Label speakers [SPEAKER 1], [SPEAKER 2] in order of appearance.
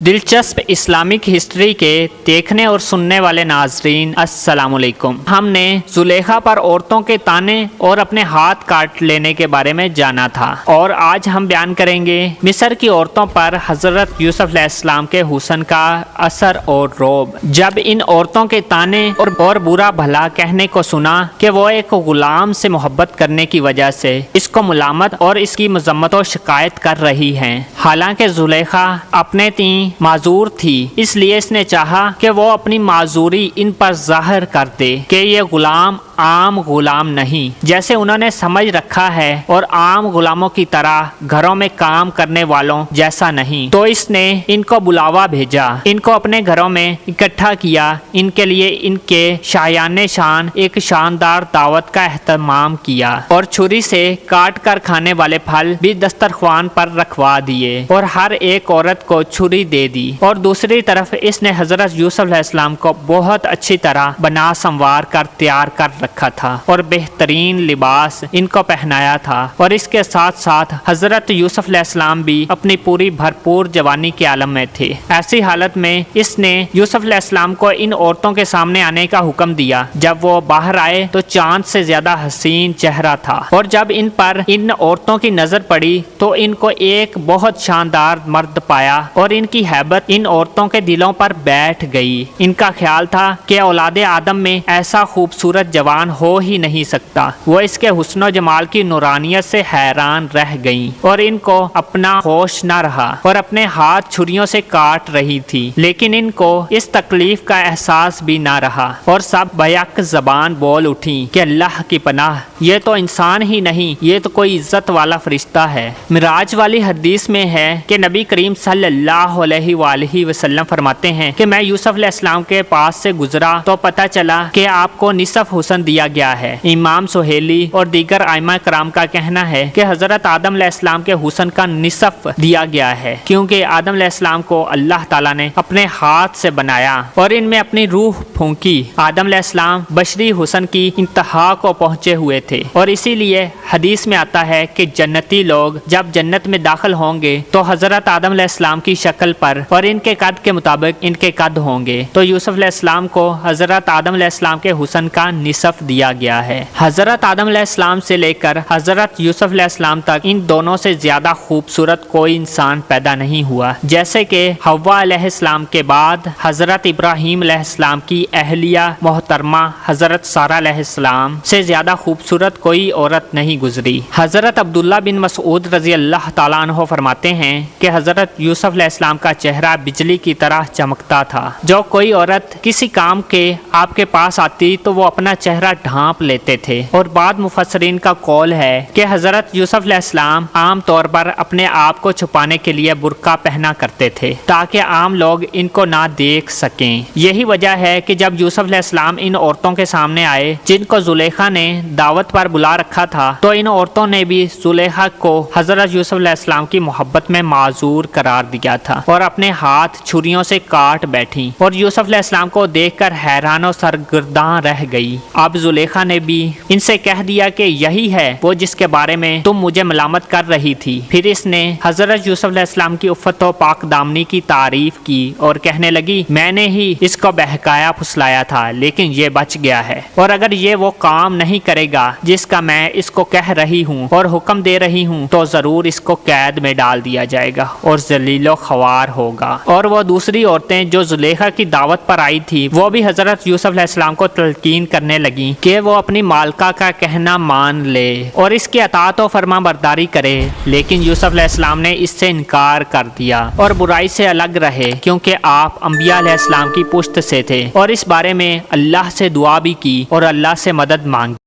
[SPEAKER 1] دلچسپ Islamic history کے دیکھنے اور سننے والے ناظرین السلام علیکم۔ ہم نے زلیخا پر عورتوں کے طعنے اور اپنے ہاتھ کاٹ لینے کے بارے میں جانا تھا، اور آج ہم بیان کریں گے مصر کی عورتوں پر حضرت یوسف علیہ السلام کے حسن کا اثر اور رعب۔ جب ان عورتوں کے طعنے اور برا بھلا کہنے کو سنا کہ وہ ایک غلام سے محبت کرنے کی وجہ سے اس کو ملامت اور اس کی مذمت و شکایت کر رہی ہیں، حالانکہ زلیخا اپنے تئیں معذور تھی، اس لیے اس نے چاہا کہ وہ اپنی معذوری ان پر ظاہر کر دے کہ یہ غلام عام غلام نہیں جیسے انہوں نے سمجھ رکھا ہے، اور عام غلاموں کی طرح گھروں میں کام کرنے والوں جیسا نہیں۔ تو اس نے ان کو بلاوا بھیجا، ان کو اپنے گھروں میں اکٹھا کیا، ان کے لیے ان کے شایان شان ایک شاندار دعوت کا اہتمام کیا، اور چھری سے کاٹ کر کھانے والے پھل بھی دسترخوان پر رکھوا دیے، اور ہر ایک عورت کو چھری دے دی، اور دوسری طرف اس نے حضرت یوسف علیہ السلام کو بہت اچھی طرح بنا سنوار کر تیار کر رکھا تھا، اور بہترین لباس ان کو پہنایا تھا، اور اس کے ساتھ ساتھ حضرت یوسف علیہ السلام بھی اپنی پوری بھرپور جوانی کے عالم میں تھے۔ ایسی حالت میں اس نے یوسف علیہ السلام کو ان عورتوں کے سامنے آنے کا حکم دیا۔ جب وہ باہر آئے تو چاند سے زیادہ حسین چہرہ تھا، اور جب ان پر ان عورتوں کی نظر پڑی تو ان کو ایک بہت شاندار مرد پایا، اور ان کی ہیبت ان عورتوں کے دلوں پر بیٹھ گئی۔ ان کا خیال تھا کہ اولاد آدم میں ایسا خوبصورت جوان ہو ہی نہیں سکتا۔ وہ اس کے حسن و جمال کی نورانیت سے حیران رہ گئیں، اور ان کو اپنا ہوش نہ رہا، اور اپنے ہاتھ چھریوں سے کاٹ رہی تھی، لیکن ان کو اس تکلیف کا احساس بھی نہ رہا، اور سب بیک زبان بول اٹھیں کہ اللہ کی پناہ، یہ تو انسان ہی نہیں، یہ تو کوئی عزت والا فرشتہ ہے۔ معراج والی حدیث میں ہے کہ نبی کریم صلی اللہ علیہ وآلہ وسلم فرماتے ہیں کہ میں یوسف علیہ السلام کے پاس سے گزرا تو پتہ چلا کہ آپ کو نصف حسن دیا گیا ہے۔ امام سہیلی اور دیگر ائمہ کرام کا کہنا ہے کہ حضرت آدم علیہ السلام کے حسن کا نصف دیا گیا ہے، کیونکہ آدم علیہ السلام کو اللہ تعالیٰ نے اپنے ہاتھ سے بنایا اور ان میں اپنی روح پھونکی۔ آدم علیہ السلام بشری حسن کی انتہا کو پہنچے ہوئے تھے، اور اسی لیے حدیث میں آتا ہے کہ جنتی لوگ جب جنت میں داخل ہوں گے تو حضرت آدم علیہ السلام کی شکل پر اور ان کے قد کے مطابق ان کے قد ہوں گے۔ تو یوسف علیہ السلام کو حضرت آدم علیہ السلام کے حسن کا نصف دیا گیا ہے۔ حضرت آدم علیہ السلام سے لے کر حضرت یوسف علیہ السلام تک ان دونوں سے زیادہ خوبصورت کوئی انسان پیدا نہیں ہوا، جیسے کہ حوا علیہ السلام کے بعد حضرت ابراہیم علیہ السلام کی اہلیہ محترمہ حضرت سارہ علیہ السلام سے زیادہ خوبصورت کوئی عورت نہیں گزری۔ حضرت عبداللہ بن مسعود رضی اللہ تعالیٰ عنہ فرماتے ہیں کہ حضرت یوسف علیہ السلام کا چہرہ بجلی کی طرح چمکتا تھا۔ جو کوئی عورت کسی کام کے آپ کے پاس آتی تو وہ اپنا چہرہ ڈھانپ لیتے تھے، اور بعض مفسرین کا قول ہے کہ حضرت یوسف علیہ السلام عام طور پر اپنے آپ کو چھپانے کے لیے برقع پہنا کرتے تھے تاکہ عام لوگ ان کو نہ دیکھ سکیں۔ یہی وجہ ہے کہ جب یوسف علیہ السلام ان عورتوں کے سامنے آئے جن کو زلیخا نے دعوت پر بلا رکھا تھا، تو ان عورتوں نے بھی زلیخا کو حضرت یوسف علیہ السلام کی محبت میں معذور قرار دیا تھا، اور اپنے ہاتھ چھریوں سے کاٹ بیٹھی، اور یوسف علیہ السلام کو دیکھ کر حیران و سرگرداں رہ گئی۔ اب زلیخا نے بھی ان سے کہہ دیا کہ یہی ہے وہ جس کے بارے میں تم مجھے ملامت کر رہی تھی۔ پھر اس نے حضرت یوسف علیہ السلام کی عفت و پاک دامنی کی تعریف کی اور کہنے لگی، میں نے ہی اس کو بہکایا پھسلایا تھا، لیکن یہ بچ گیا ہے، اور اگر یہ وہ کام نہیں کرے گا جس کا میں اس کو کہہ رہی ہوں اور حکم دے رہی ہوں تو ضرور اس کو قید میں ڈال دیا جائے گا اور ذلیل و خوار ہوگا۔ اور وہ دوسری عورتیں جو زلیخا کی دعوت پر آئی تھی وہ بھی حضرت یوسف علیہ السلام کو تلقین کرنے لگیں کہ وہ اپنی مالکہ کا کہنا مان لے اور اس کی اطاعت و فرما برداری کرے، لیکن یوسف علیہ السلام نے اس سے انکار کر دیا اور برائی سے الگ رہے، کیونکہ آپ انبیاء علیہ السلام کی پشت سے تھے، اور اس بارے میں اللہ سے دعا بھی کی اور اللہ سے مدد مانگی۔